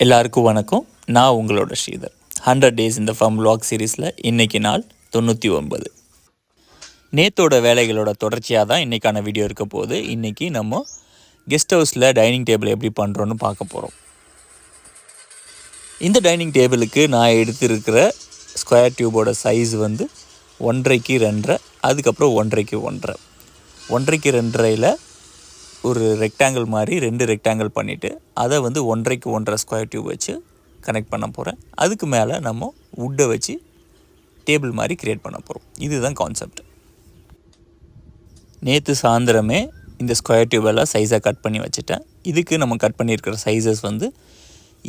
எல்லாருக்கும் வணக்கம். நான் உங்களோட ஸ்ரீதர். 100 டேஸ் இந்த ஃபார்ம் vlog சீரீஸில் இன்றைக்கி நாள் 99. நேத்தோட வேலைகளோட தொடர்ச்சியாக தான் இன்றைக்கான வீடியோ இருக்க போகுது. இன்றைக்கி நம்ம கெஸ்ட் ஹவுஸில் டைனிங் டேபிள் எப்படி பண்ணுறோன்னு பார்க்க போகிறோம். இந்த டைனிங் டேபிளுக்கு நான் எடுத்திருக்கிற ஸ்கொயர் டியூபோட சைஸ் வந்து 1.5x 2.5, அதுக்கப்புறம் 1.5x 1.5. 1.5x 2.5ல் ஒரு ரெக்டாங்கிள் மாதிரி 2 ரெக்டாங்கிள் பண்ணிவிட்டு அதை வந்து 1.5x 1.5 ஸ்கொயர் டியூப் வச்சு கனெக்ட் பண்ண போகிறேன். அதுக்கு மேலே நம்ம வுட்டை வச்சு டேபிள் மாதிரி க்ரியேட் பண்ண போகிறோம். இதுதான் கான்செப்ட். நேற்று சாயந்தரமே இந்த ஸ்கொயர் டியூபெல்லாம் சைஸாக கட் பண்ணி வச்சுட்டேன். இதுக்கு நம்ம கட் பண்ணியிருக்கிற சைஸஸ் வந்து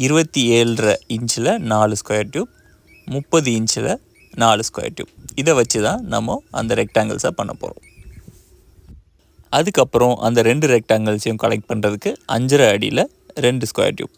27.5 இன்ச்சில் 4 ஸ்கொயர் டியூப், 30 இன்ச்சில் 4 ஸ்கொயர் டியூப். இதை வச்சு தான் நம்ம அந்த ரெக்டாங்கிள்ஸாக பண்ண போகிறோம். அதுக்கப்புறம் அந்த 2 ரெக்டாங்கிள்ஸையும் கலெக்ட் பண்ணுறதுக்கு 5.5 அடியில் 2 ஸ்கொயர் டியூப்.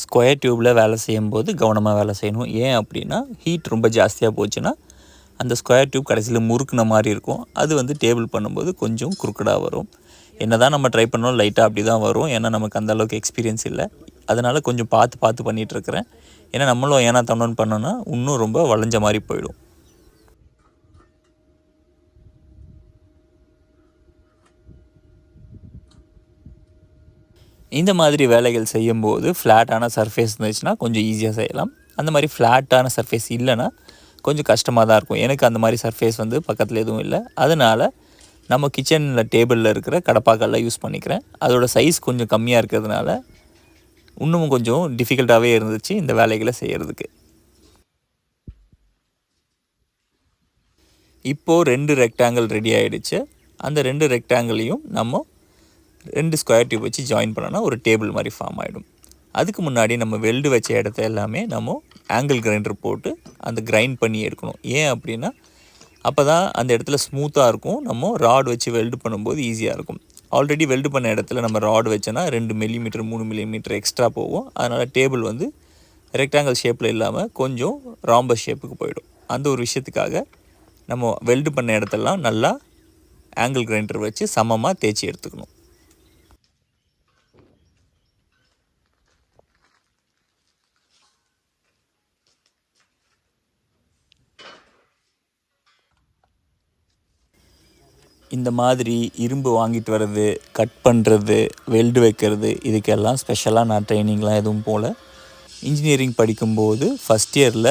ஸ்கொயர் டியூப்பில் வேலை செய்யும்போது கவனமாக வேலை செய்யணும். ஏன் அப்படின்னா ஹீட் ரொம்ப ஜாஸ்தியாக போச்சுன்னா அந்த ஸ்கொயர் டியூப் கடைசியில் முறுக்குன மாதிரி இருக்கும். அது வந்து டேபிள் பண்ணும்போது கொஞ்சம் குறுக்கடாக வரும். என்ன தான் நம்ம ட்ரை பண்ணோம், லைட்டாக அப்படி தான் வரும். ஏன்னா நமக்கு அந்தளவுக்கு எக்ஸ்பீரியன்ஸ் இல்லை. அதனால் கொஞ்சம் பார்த்து பண்ணிகிட்ருக்கிறேன். ஏன்னா நம்மளும் ஏன்னா தண்ணோன்னு பண்ணோன்னா இன்னும் ரொம்ப வளைஞ்ச மாதிரி போயிடும். இந்த மாதிரி வேலைகள் செய்யும்போது ஃப்ளாட்டான சர்ஃபேஸ் இருந்துச்சுன்னா கொஞ்சம் ஈஸியாக செய்யலாம். அந்த மாதிரி ஃப்ளாட்டான சர்ஃபேஸ் இல்லைன்னா கொஞ்சம் கஷ்டமாக தான் இருக்கும். எனக்கு அந்த மாதிரி சர்ஃபேஸ் வந்து பக்கத்தில் எதுவும் இல்லை. அதனால் நம்ம கிச்சனில் டேபிளில் இருக்கிற கடப்பாக்கல்லாம் யூஸ் பண்ணிக்கிறேன். அதோடய சைஸ் கொஞ்சம் கம்மியாக இருக்கிறதுனால இன்னமும் கொஞ்சம் டிஃபிகல்ட்டாகவே இருந்துச்சு இந்த வேலைகளை செய்கிறதுக்கு. இப்போது 2 ரெக்டாங்கிள் ரெடி ஆகிடுச்சு. அந்த 2 ரெக்டாங்கிளையும் நம்ம 2 ஸ்கொயர் டியூப் வச்சு ஜாயின் பண்ணோன்னா ஒரு டேபிள் மாதிரி ஃபார்ம் ஆகிடும். அதுக்கு முன்னாடி நம்ம வெல்டு வச்ச இடத்த எல்லாமே நம்ம ஆங்கிள் கிரைண்டர் போட்டு அந்த கிரைண்ட் பண்ணி எடுக்கணும். ஏன் அப்படின்னா அப்போ தான் அந்த இடத்துல ஸ்மூத்தாக இருக்கும். நம்ம ராட் வச்சு வெல்டு பண்ணும்போது ஈஸியாக இருக்கும். ஆல்ரெடி வெல்டு பண்ண இடத்துல நம்ம ராட் வச்சோன்னா 2 மில்லிமீட்டர் 3 மில்லிமீட்டர் எக்ஸ்ட்ரா போகும். அதனால் டேபிள் வந்து ரெக்டாங்கிள் ஷேப்பில் இல்லாமல் கொஞ்சம் ராம்பஸ் ஷேப்புக்கு போயிடும். அந்த ஒரு விஷயத்துக்காக நம்ம வெல்டு பண்ண இடத்தெல்லாம் நல்லா ஆங்கிள் கிரைண்டர் வச்சு சமமாக தேய்ச்சி எடுத்துக்கணும். இந்த மாதிரி இரும்பு வாங்கிட்டு வர்றது, கட் பண்ணுறது, வெல்டு வைக்கிறது, இதுக்கெல்லாம் ஸ்பெஷலாக நான் ட்ரைனிங்லாம் எதுவும் போகல. இன்ஜினியரிங் படிக்கும்போது ஃபஸ்ட் இயரில்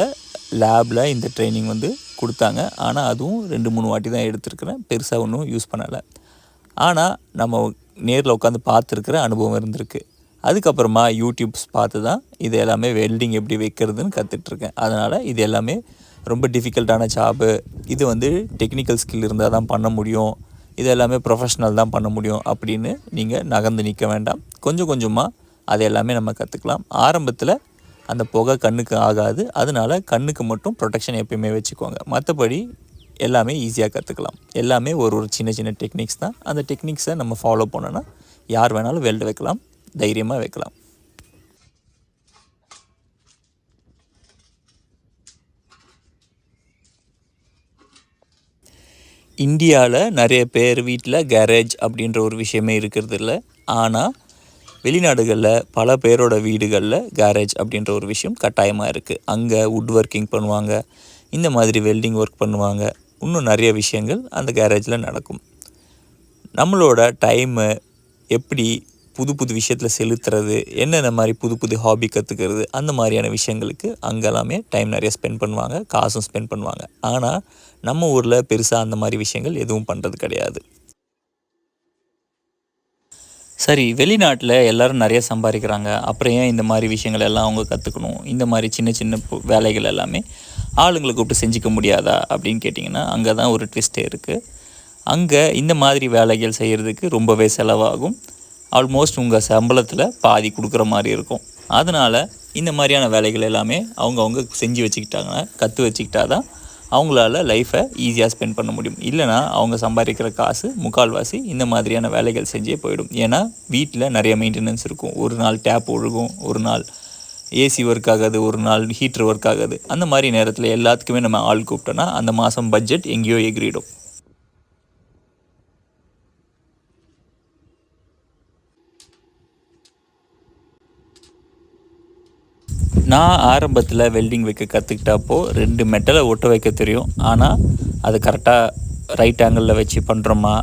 லேபில் இந்த ட்ரைனிங் வந்து கொடுத்தாங்க. ஆனால் அதுவும் 2-3 வாட்டி தான் எடுத்துருக்கிறேன். பெருசாக ஒன்றும் யூஸ் பண்ணலை. ஆனால் நம்ம நேரில் உட்காந்து பார்த்துருக்கிற அனுபவம் இருந்திருக்கு. அதுக்கப்புறமா யூடியூப்ஸ் பார்த்து தான் இது எல்லாமே வெல்டிங் எப்படி வைக்கிறதுன்னு கற்றுட்ருக்கேன். அதனால் இது எல்லாமே ரொம்ப டிஃபிகல்ட்டான ஜாபு. இது வந்து டெக்னிக்கல் ஸ்கில் இருந்தால் தான் பண்ண முடியும், இது எல்லாமே ப்ரொஃபஷ்னல் தான் பண்ண முடியும் அப்படின்னு நீங்கள் நகர்ந்து நிற்க வேண்டாம். கொஞ்சம் கொஞ்சமாக அது எல்லாமே நம்ம கற்றுக்கலாம். ஆரம்பத்தில் அந்த புகை கண்ணுக்கு ஆகாது. அதனால் கண்ணுக்கு மட்டும் ப்ரொடெக்ஷன் எப்பயுமே வச்சுக்கோங்க. மற்றபடி எல்லாமே ஈஸியாக கற்றுக்கலாம். எல்லாமே ஒரு சின்ன டெக்னிக்ஸ் தான். அந்த டெக்னிக்ஸை நம்ம ஃபாலோ பண்ணோன்னா யார் வேணாலும் வெல்டு வைக்கலாம், தைரியமாக வைக்கலாம். இந்தியாவில் நிறைய பேர் வீட்டில் கேரேஜ் அப்படின்ற ஒரு விஷயமே இருக்கிறது இல்லை. ஆனால் வெளிநாடுகளில் பல பேரோட வீடுகளில் கேரேஜ் அப்படின்ற ஒரு விஷயம் கட்டாயமாக இருக்குது. அங்கே வுட் ஒர்க்கிங் பண்ணுவாங்க, இந்த மாதிரி வெல்டிங் ஒர்க் பண்ணுவாங்க. இன்னும் நிறைய விஷயங்கள் அந்த கேரேஜில் நடக்கும். நம்மளோட டைமு எப்படி புது விஷயத்தில் செலுத்துறது, என்னென்ன மாதிரி புது ஹாபி கற்றுக்கிறது, அந்த மாதிரியான விஷயங்களுக்கு அங்கெல்லாமே டைம் நிறைய ஸ்பெண்ட் பண்ணுவாங்க, காசும் ஸ்பெண்ட் பண்ணுவாங்க. ஆனால் நம்ம ஊரில் பெருசாக அந்த மாதிரி விஷயங்கள் எதுவும் பண்ணுறது கிடையாது. சரி, வெளிநாட்டில் எல்லோரும் நிறைய சம்பாதிக்கிறாங்க, அப்புறம் ஏன் இந்த மாதிரி விஷயங்கள் எல்லாம் அவங்க கற்றுக்கணும்? இந்த மாதிரி சின்ன வேலைகள் எல்லாமே ஆளுங்களை கூப்பிட்டு செஞ்சுக்க முடியாதா அப்படின்னு கேட்டிங்கன்னா அங்கே தான் ஒரு ட்விஸ்ட்டே இருக்குது. அங்கே இந்த மாதிரி வேலைகள் செய்கிறதுக்கு ரொம்பவே செலவாகும். ஆல்மோஸ்ட் உங்கள் சம்பளத்தில் பாதி கொடுக்குற மாதிரி இருக்கும். அதனால் இந்த மாதிரியான வேலைகள் எல்லாமே அவங்கவுங்க செஞ்சு வச்சுக்கிட்டாங்கன்னா, கற்று வச்சுக்கிட்டா தான் அவங்களால லைஃப்பை ஈஸியாக ஸ்பெண்ட் பண்ண முடியும். இல்லைனா அவங்க சம்பாதிக்கிற காசு முக்கால்வாசி இந்த மாதிரியான வேலைகள் செஞ்சே போயிடும். ஏன்னா வீட்டில் நிறைய மெயின்டெனன்ஸ் இருக்கும். ஒரு நாள் டேப் ஒழுகும், ஒரு நாள் ஏசி ஒர்க் ஆகாது, ஒரு நாள் ஹீட்ரு ஒர்க் ஆகாது. அந்த மாதிரி நேரத்தில் எல்லாத்துக்குமே நம்ம ஆள் கூப்பிட்டோன்னா அந்த மாதம் பட்ஜெட் எங்கேயோ எகிரிடும். நான் ஆரம்பத்தில் வெல்டிங் வைக்க கற்றுக்கிட்டப்போ 2 மெட்டலை ஒட்ட வைக்க தெரியும். ஆனால் அது கரெக்டாக ரைட் ஆங்கிளில் வச்சு பண்ணுறோமா,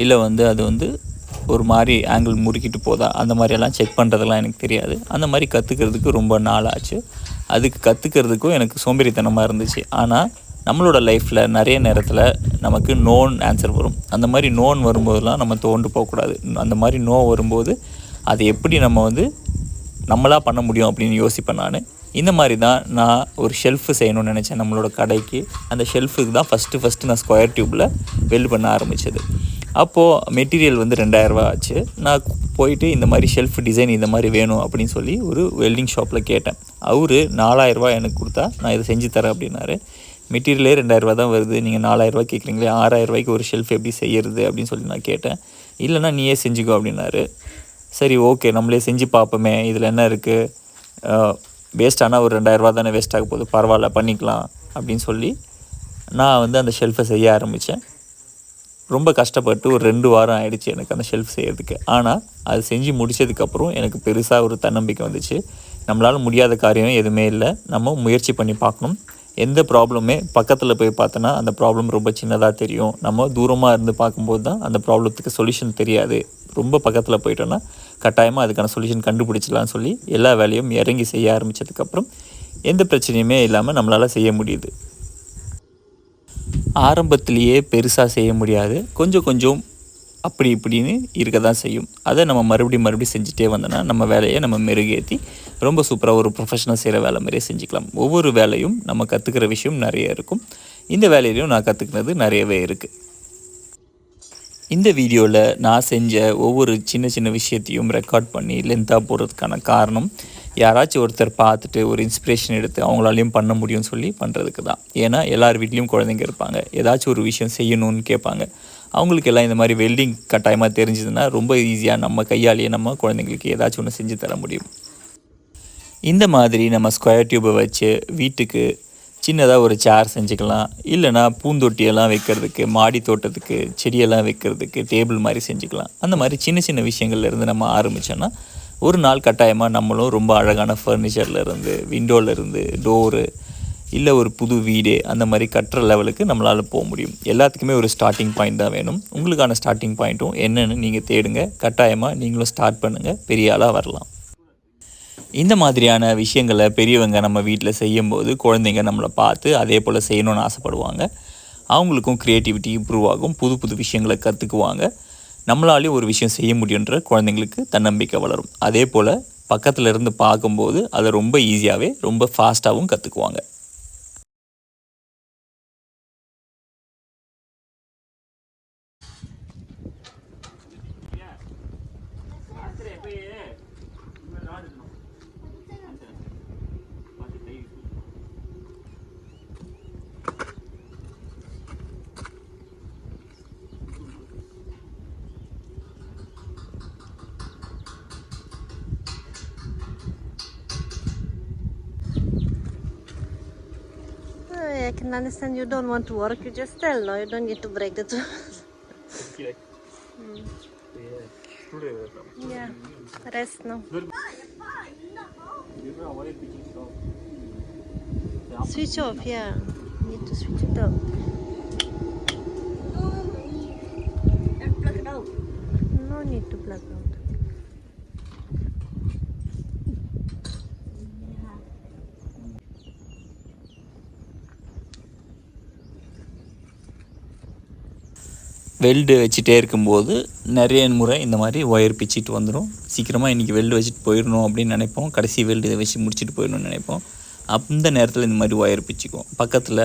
இல்லை அது ஒரு மாதிரி ஆங்கிள் முறுக்கிட்டு போதா, அந்த மாதிரியெல்லாம் செக் பண்ணுறதெல்லாம் எனக்கு தெரியாது. அந்த மாதிரி கற்றுக்கிறதுக்கு ரொம்ப நாள் ஆச்சு. அதுக்கு கற்றுக்கிறதுக்கும் எனக்கு சோம்பேறித்தனமாக இருந்துச்சு. ஆனால் நம்மளோட லைஃப்பில் நிறைய நேரத்தில் நமக்கு நோன் ஆன்சர் வரும். அந்த மாதிரி நோன் வரும்போதெல்லாம் நம்ம தோண்டு போகக்கூடாது. அந்த மாதிரி நோ வரும்போது அதை எப்படி நம்ம நம்மளாக பண்ண முடியும் அப்படின்னு யோசிப்பேன் நான். இந்த மாதிரி தான் நான் ஒரு ஷெல்ஃபு செய்யணும்னு நினச்சேன் நம்மளோட கடைக்கு. அந்த ஷெல்ஃபுக்கு தான் ஃபஸ்ட்டு நான் ஸ்கொயர் டியூப்பில் வெல்டு பண்ண ஆரம்பித்தது. அப்போது மெட்டீரியல் 2000 ரூபா ஆச்சு. நான் போயிட்டு இந்த மாதிரி ஷெல்ஃப் டிசைன் இந்த மாதிரி வேணும் அப்படின்னு சொல்லி ஒரு வெல்டிங் ஷாப்பில் கேட்டேன். அவர் 4000 ரூபா எனக்கு கொடுத்தா நான் இதை செஞ்சு தரேன் அப்படின்னாரு. மெட்டீரியலே 2000 ரூபா தான் வருது, நீங்கள் 4000 ரூபா கேட்குறீங்களே, 6000 ரூபாய்க்கு ஒரு ஷெல்ஃப் எப்படி செய்கிறது அப்படின்னு சொல்லி நான் கேட்டேன். இல்லைனா நீயே செஞ்சுக்கோ அப்படின்னாரு. சரி ஓகே, நம்மளே செஞ்சு பார்ப்போமே, இதில் என்ன இருக்குது, வேஸ்ட்டானால் ஒரு 2000 ரூபா தானே வேஸ்ட் ஆக போகுது, பரவாயில்ல பண்ணிக்கலாம் அப்படின்னு சொல்லி நான் அந்த ஷெல்ஃபை செய்ய ஆரம்பித்தேன். ரொம்ப கஷ்டப்பட்டு ஒரு 2 வாரம் ஆகிடுச்சு எனக்கு அந்த ஷெல்ஃப் செய்கிறதுக்கு. ஆனால் அது செஞ்சு முடித்ததுக்கப்புறம் எனக்கு பெருசாக ஒரு தன்னம்பிக்கை வந்துச்சு. நம்மளால் முடியாத காரியம் எதுவுமே இல்லை, நம்ம முயற்சி பண்ணி பார்க்கணும். எந்த ப்ராப்ளமே பக்கத்தில் போய் பார்த்தோன்னா அந்த ப்ராப்ளம் ரொம்ப சின்னதாக தெரியும். நம்ம தூரமாக இருந்து பார்க்கும்போது தான் அந்த ப்ராப்ளத்துக்கு சொல்யூஷன் தெரியாது. ரொம்ப பக்கத்தில் போயிட்டோன்னா கட்டாயமாக அதுக்கான சொல்யூஷன் கண்டுபிடிச்சிடலான்னு சொல்லி எல்லா வேலையும் இறங்கி செய்ய ஆரம்பித்ததுக்கப்புறம் எந்த பிரச்சனையுமே இல்லாமல் நம்மளால் செய்ய முடியுது. ஆரம்பத்திலேயே பெருசாக செய்ய முடியாது, கொஞ்சம் அப்படி இப்படின்னு இருக்க தான் செய்யும். அதை நம்ம மறுபடியும் செஞ்சுட்டே வந்தோன்னா நம்ம வேலையை நம்ம மெருகேற்றி ரொம்ப சூப்பராக ஒரு ப்ரொஃபஷனல் செய்கிற வேலை மாதிரியே செஞ்சுக்கலாம். ஒவ்வொரு வேலையும் நம்ம கற்றுக்கிற விஷயம் நிறைய இருக்கும். இந்த வேலையிலையும் நான் கற்றுக்கினது நிறையவே இருக்குது. இந்த வீடியோவில் நான் செஞ்ச ஒவ்வொரு சின்ன விஷயத்தையும் ரெக்கார்ட் பண்ணி லென்த்தாக போடுறதுக்கான காரணம், யாராச்சும் ஒருத்தர் பார்த்துட்டு ஒரு இன்ஸ்பிரேஷன் எடுத்து அவங்களாலையும் பண்ண முடியும்னு சொல்லி பண்ணுறதுக்கு தான். ஏன்னா எல்லார் வீட்லேயும் குழந்தைங்க இருப்பாங்க, ஏதாச்சும் ஒரு விஷயம் செய்யணும்னு கேட்பாங்க. அவங்களுக்கு எல்லாம் இந்த மாதிரி வெல்டிங் கட்டாயமாக தெரிஞ்சதுன்னா ரொம்ப ஈஸியாக நம்ம கையாலேயே நம்ம குழந்தைங்களுக்கு ஏதாச்சும் ஒன்று செஞ்சு தர முடியும். இந்த மாதிரி நம்ம ஸ்கொயர் டியூப்பை வச்சு வீட்டுக்கு சின்னதாக ஒரு சேர் செஞ்சுக்கலாம். இல்லைனா பூந்தொட்டியெல்லாம் வைக்கிறதுக்கு, மாடி தோட்டத்துக்கு செடியெல்லாம் வைக்கிறதுக்கு டேபிள் மாதிரி செஞ்சுக்கலாம். அந்த மாதிரி சின்ன விஷயங்கள்லேருந்து நம்ம ஆரம்பித்தோன்னா ஒரு நாள் கட்டாயமாக நம்மளும் ரொம்ப அழகான ஃபர்னிச்சர்லேருந்து, விண்டோலேருந்து, டோரு, இல்லை ஒரு புது வீடு அந்த மாதிரி கட்டுற லெவலுக்கு நம்மளால் போக முடியும். எல்லாத்துக்குமே ஒரு ஸ்டார்டிங் பாயிண்ட் தான் வேணும். உங்களுக்கான ஸ்டார்டிங் பாயிண்ட்டும் என்னென்னு நீங்கள் தேடுங்க. கட்டாயமாக நீங்களும் ஸ்டார்ட் பண்ணுங்கள், பெரிய ஆளாக வரலாம். இந்த மாதிரியான விஷயங்களை பெரியவங்க நம்ம வீட்டில் செய்யும்போது குழந்தைங்க நம்மளை பார்த்து அதே போல் செய்யணும்னு ஆசைப்படுவாங்க. அவங்களுக்கும் க்ரியேட்டிவிட்டி இம்ப்ரூவ் ஆகும், புது விஷயங்களை கற்றுக்குவாங்க. நம்மளாலேயும் ஒரு விஷயம் செய்ய முடியுன்ற குழந்தைங்களுக்கு தன்னம்பிக்கை வளரும். அதே போல் பக்கத்தில் இருந்து பார்க்கும்போது அதை ரொம்ப ஈஸியாகவே ரொம்ப ஃபாஸ்ட்டாகவும் கற்றுக்குவாங்க. I can understand you don't want to work, you just tell, no? You don't need to break the tools. Yeah, rest now. Switch off, yeah. Need to switch it off. And plug it out. No need to plug out. Weld வச்சுட்டே இருக்கும்போது நிறைய முறை இந்த மாதிரி wire பிச்சுட்டு வந்துடும். சீக்கிரமாக இன்றைக்கி வெல்டு வச்சுட்டு போயிடணும் அப்படின்னு நினைப்போம். கடைசி வெல்டு இதை வச்சு முடிச்சுட்டு போயிடணும்னு நினைப்போம். அந்த நேரத்தில் இந்த மாதிரி ஒயர் பிச்சுக்கும். பக்கத்தில்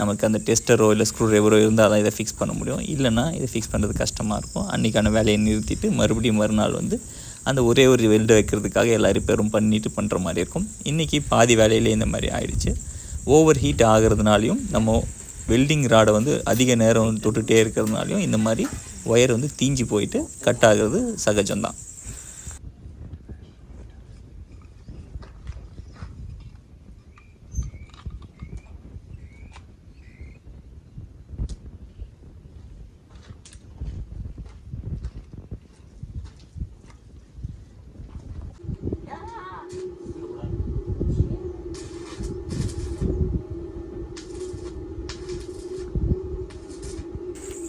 நமக்கு அந்த டெஸ்டரோ இல்லை ஸ்க்ரூ ட்ரைவரோ இருந்தால் தான் இதை ஃபிக்ஸ் பண்ண முடியும். இல்லைனா இதை ஃபிக்ஸ் பண்ணுறது கஷ்டமாக இருக்கும். அன்றைக்கான வேலையை நிறுத்திட்டு மறுபடியும் மறுநாள் அந்த ஒரே ஒரு வெல்டு வைக்கிறதுக்காக எல்லா ரிப்பேரும் பண்ணுற மாதிரி இருக்கும். இன்றைக்கி பாதி வேலையிலே இந்த மாதிரி ஆயிடுச்சு. ஓவர் ஹீட் ஆகிறதுனாலையும் நம்ம வெல்டிங் ராடை வந்து அதிக நேரம் தொட்டுகிட்டே இருக்கிறதுனாலையும் இந்த மாதிரி ஒயர் வந்து தீஞ்சு போயிட்டு கட் ஆகிறது சகஜம்தான்.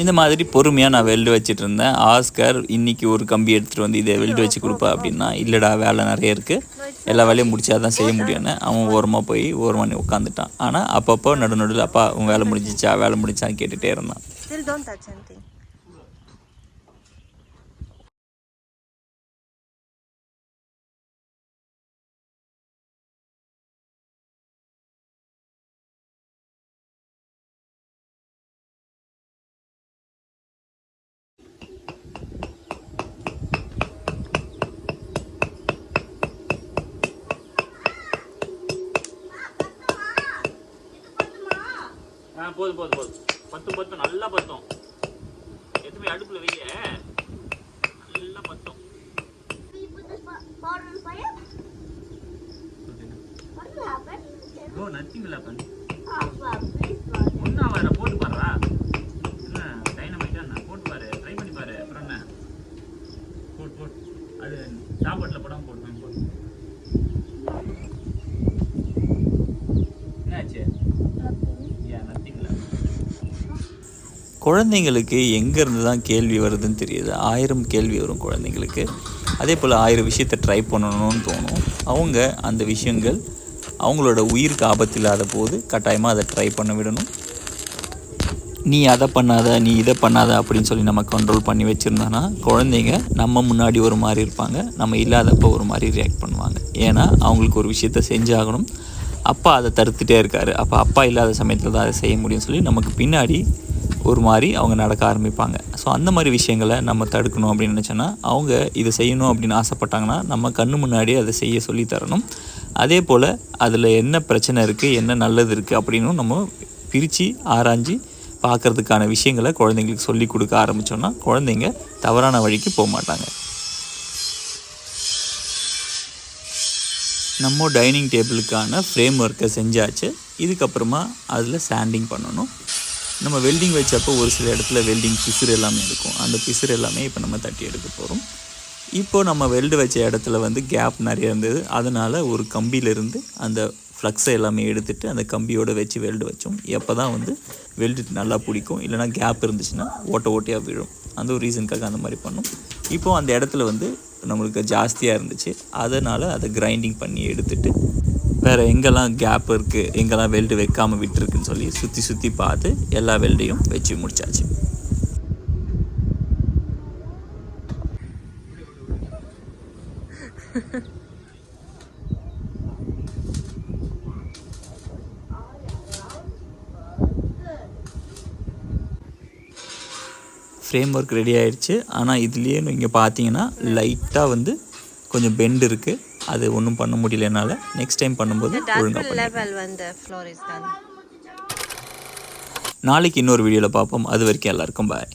இந்த மாதிரி பொறுமையாக நான் வெல்டு வச்சுட்டு இருந்தேன். ஆஸ்கர் இன்றைக்கி ஒரு கம்பி எடுத்துகிட்டு வந்து இதை வெல்டு வச்சு கொடுப்பா அப்படின்னா, இல்லைடா வேலை நிறைய இருக்குது, எல்லா வேலையும் முடிச்சா தான் செய்ய முடியும்னு அவன் ஓரமாக உட்காந்துட்டான். ஆனால் அப்பப்போ நடுநடுவில் அப்பா உன் வேலை முடிஞ்சான்னு கேட்டுகிட்டே இருந்தான். Still don't touch anything. போதும் பத்தும் நல்லா பத்தும். எதுவுமே அடுப்பில் வைக்க நல்லா பத்தும். நத்திங் இல்லை ஒன்றா வர போட்டு பாடுறா. என்ன டைனமைட்டா என்ன போட்டு பாரு, ட்ரை பண்ணி பாரு. அப்புறம் என்ன போட்டு அது சாப்பாட்டில் போடாமல் போட்டு என்னாச்சு? குழந்தைங்களுக்கு எங்கேருந்து தான் கேள்வி வருதுன்னு தெரியுது. 1000 கேள்வி வரும் குழந்தைங்களுக்கு. அதே போல் 1000 விஷயத்தை ட்ரை பண்ணணும்னு தோணும். அவங்க அந்த விஷயங்கள் அவங்களோட உயிருக்கு ஆபத்து இல்லாத போது கட்டாயமாக அதை ட்ரை பண்ண விடணும். நீ அதை பண்ணாத, நீ இதை பண்ணாத அப்படின்னு சொல்லி நம்ம கண்ட்ரோல் பண்ணி வச்சுருந்தோன்னா குழந்தைங்க நம்ம முன்னாடி ஒரு மாதிரி இருப்பாங்க, நம்ம இல்லாதப்போ ஒரு மாதிரி ரியாக்ட் பண்ணுவாங்க. ஏன்னா அவங்களுக்கு ஒரு விஷயத்த செஞ்சாகணும், அப்பா அதை தடுத்துட்டே இருக்காரு, அப்போ அப்பா இல்லாத சமயத்தில் தான் அதை செய்ய முடியும்னு சொல்லி நமக்கு பின்னாடி ஒரு மாதிரி அவங்க நடக்க ஆரம்பிப்பாங்க. ஸோ அந்த மாதிரி விஷயங்களை நம்ம தடுக்கணும் அப்படின்னு நினச்சோன்னா, அவங்க இதை செய்யணும் அப்படின்னு ஆசைப்பட்டாங்கன்னா நம்ம கண்ணு முன்னாடி அதை செய்ய சொல்லி தரணும். அதே போல் அதில் என்ன பிரச்சனை இருக்குது, என்ன நல்லது இருக்குது அப்படின்னு நம்ம பிரித்து ஆராய்ஞ்சு பார்க்குறதுக்கான விஷயங்களை குழந்தைங்களுக்கு சொல்லி கொடுக்க ஆரம்பித்தோன்னா குழந்தைங்க தவறான வழிக்கு போக மாட்டாங்க. நம்ம டைனிங் டேபிளுக்கான ஃப்ரேம் ஒர்க்கை செஞ்சாச்சு. இதுக்கப்புறமா அதில் சாண்டிங் பண்ணணும். நம்ம வெல்டிங் வச்சப்போ ஒரு சில இடத்துல வெல்டிங் பிசுறு எல்லாமே இருக்கும். அந்த பிசுறு எல்லாமே இப்போ நம்ம தட்டி எடுக்க போகிறோம். இப்போது நம்ம வெல்டு வச்ச இடத்துல வந்து கேப் நிறைய இருந்தது. அதனால் ஒரு கம்பியிலேருந்து அந்த ஃப்ளக்ஸை எல்லாமே எடுத்துகிட்டு அந்த கம்பியோடு வச்சு வெல்டு வச்சோம். எப்போ தான் வந்து வெல்டு நல்லா பிடிக்கும், இல்லைனா கேப் இருந்துச்சுன்னா ஓட்டையாக விழும். அந்த ஒரு ரீசனுக்காக அந்த மாதிரி பண்ணோம். இப்போது அந்த இடத்துல வந்து நம்மளுக்கு ஜாஸ்தியாக இருந்துச்சு, அதனால் அதை கிரைண்டிங் பண்ணி எடுத்துகிட்டு வேறு எங்கெல்லாம் கேப் இருக்குது, எங்கெல்லாம் வெல்டு வைக்காமல் விட்டுருக்குன்னு சொல்லி சுற்றி பார்த்து எல்லா வெல்டையும் வச்சு முடிச்சாச்சு. ஃப்ரேம் ஒர்க் ரெடி ஆயிடுச்சு. ஆனால் இதுலேயே நீங்கள் பார்த்தீங்கன்னா லைட்டாக வந்து கொஞ்சம் பெண்ட் இருக்குது. அது ஒன்றும் பண்ண முடியலனால நெக்ஸ்ட் டைம் பண்ணும்போது ஒழுங்காக நாளைக்கு இன்னொரு வீடியோவில் பார்ப்போம். அது வரைக்கும் எல்லாருக்கும் பாய்.